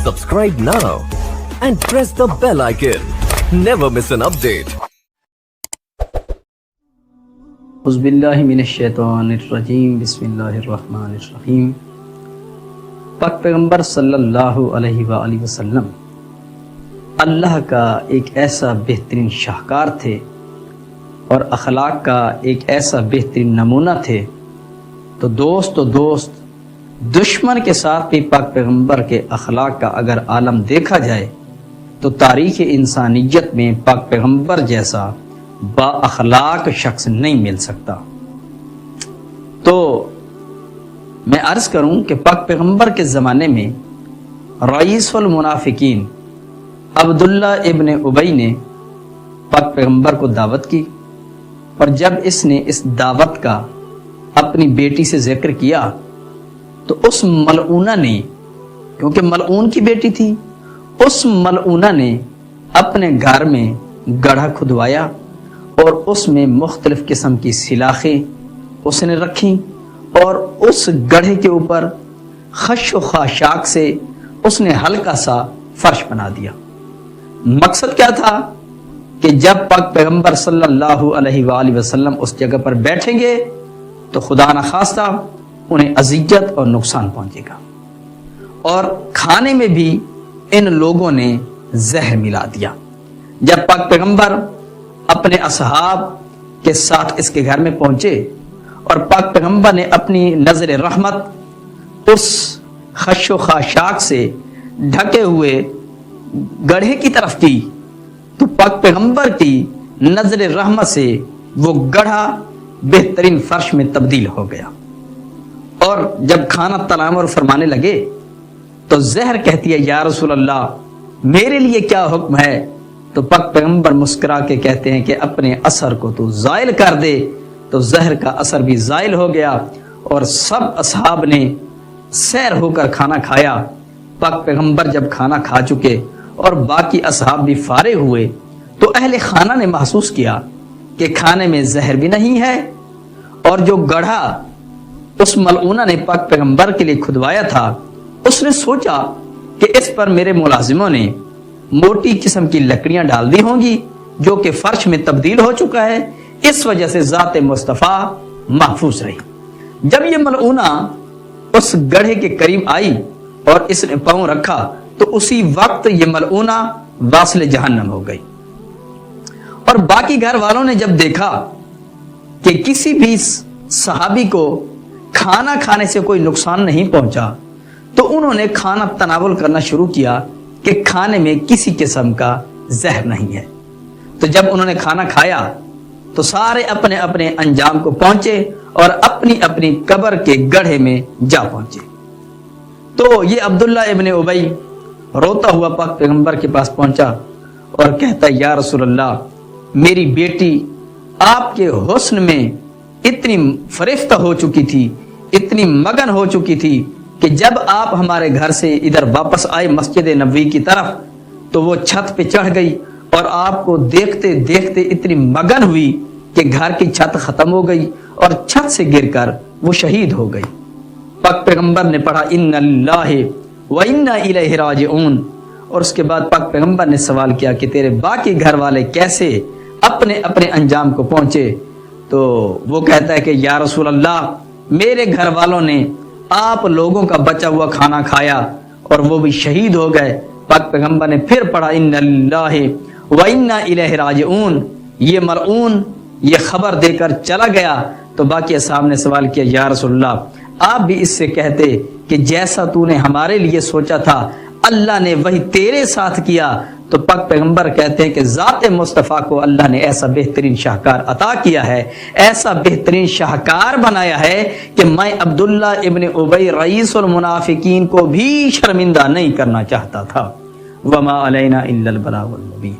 Subscribe now and press the bell icon. Never miss an update. अऊज़ुबिल्लाहि मिनश्शैतानिर्रजीम बिस्मिल्लाहिर्रहमानिर्रहीम। पाक पैगम्बर सल्लल्लाहु अलैहि वसल्लम अल्लाह का एक ऐसा बेहतरीन शाहकार थे और अखलाक का एक ऐसा बेहतरीन नमूना थे। तो दोस्त दुश्मन के साथ भी पाक पैगम्बर के अखलाक का अगर आलम देखा जाए तो तारीख़ इंसानियत में पाक पैगम्बर जैसा बाअखलाक शख्स नहीं मिल सकता। तो मैं अर्ज़ करूं कि पाक पैगम्बर के ज़माने में रईसुल मुनाफिकीन अब्दुल्ला इब्न उबई ने पाक पैगम्बर को दावत की, और जब इसने इस दावत का अपनी बेटी से जिक्र किया तो उस मलऊना ने, क्योंकि मलऊन की बेटी थी, उस मलऊना ने अपने घर में गड्ढा खुदवाया और उसमें मुख्तलिफ किस्म की सिलाखें उसने रखी और उस गड्ढे के ऊपर खश व खाशाक से उसने हल्का सा फर्श बना दिया। मकसद क्या था कि जब पाक पैगम्बर सल्लल्लाहु अलैहि वसल्लम उस जगह पर बैठेंगे तो खुदा न खास्ता उन्हें अजियत और नुकसान पहुंचेगा। और खाने में भी इन लोगों ने जहर मिला दिया। जब पाक पैगम्बर अपने असहाब के साथ इसके घर में पहुंचे और पाक पैगम्बर ने अपनी नजर रहमत उस खशो खाशाक से ढके हुए गड्ढे की तरफ की तो पाक पैगम्बर की नजर रहमत से वो गड्ढा बेहतरीन फर्श में तब्दील हो गया। और जब खाना तनावर फरमाने लगे तो जहर कहती है, या रसूल अल्लाह मेरे लिए क्या हुक्म है? तो पाक पैगम्बर मुस्कुरा के कहते हैं कि अपने असर को तू जायल कर दे। तो जहर का असर भी जायल हो गया और सब असहाब ने सैर होकर खाना खाया। पाक पैगम्बर जब खाना खा चुके और बाकी असहाब भी फारिग हुए तो अहले खाना ने महसूस किया कि खाने में जहर भी नहीं है और जो गड्ढा उस मलऊना ने पाक पैगम्बर के लिए खुदवाया था, उसने सोचा कि इस पर मेरे मुलाजिमों ने मोटी किस्म की लकड़ियां डाल दी होंगी जो कि फर्श में तब्दील हो चुका है, इस वजह से ज़ात मुस्तफ़ा महफूज रही। जब ये मलऊना उस गड्ढे के करीब आई और इसने पांव रखा तो उसी वक्त ये मलऊना वासिल जहन्नम हो गई। और बाकी घर वालों ने जब देखा कि किसी भी सहाबी को खाना खाने से कोई नुकसान नहीं पहुंचा तो उन्होंने खाना तनावुल करना शुरू किया कि खाने में किसी किस्म का जहर नहीं है। तो जब उन्होंने खाना खाया तो सारे अपने अपने अंजाम को पहुंचे और अपनी अपनी कब्र के गड्ढे में जा पहुंचे। तो ये अब्दुल्ला इब्न उबई रोता हुआ पाक पैगम्बर के पास पहुंचा और कहता, या रसूल अल्लाह मेरी बेटी आपके हुस्न में इतनी फरिफ्ता हो चुकी थी, इतनी मगन हो चुकी थी कि जब आप हमारे घर से इधर वापस आए मस्जिद नबवी की तरफ तो वो छत पे चढ़ गई और आपको देखते देखते इतनी मगन हुई कि घर की छत खत्म हो गई और छत से गिरकर वो शहीद हो गई। पाक पैगम्बर ने पढ़ा इन्ना लिल्लाहि व इन्ना इलैहि राजिऊन, और उसके बाद पाक पैगम्बर ने सवाल किया कि तेरे बाकी घर वाले कैसे अपने अपने अंजाम को पहुंचे? तो वो कहता है कि या रसूल अल्लाह मेरे घर वालों ने आप लोगों का बचा हुआ खाना खाया और वो भी शहीद हो गए। पाक पैगम्बर ने फिर पढ़ा इन्ना लिल्लाहि व इन्ना इलैहि राजिऊन। ये मलऊन ये खबर देकर चला गया तो बाकी असहाब ने सवाल किया, या रसूल अल्लाह आप भी इससे कहते कि जैसा तूने हमारे लिए सोचा था अल्लाह ने वही तेरे साथ किया। तो पाक पैगम्बर कहते हैं कि ज़ात मुस्तफ़ा को अल्लाह ने ऐसा बेहतरीन शाहकार अता किया है, ऐसा बेहतरीन शाहकार बनाया है कि मैं अब्दुल्ला इब्न उबई रईसुल मुनाफिकीन को भी शर्मिंदा नहीं करना चाहता था। वमा अलैना इल्लल बलागुल मुबीन।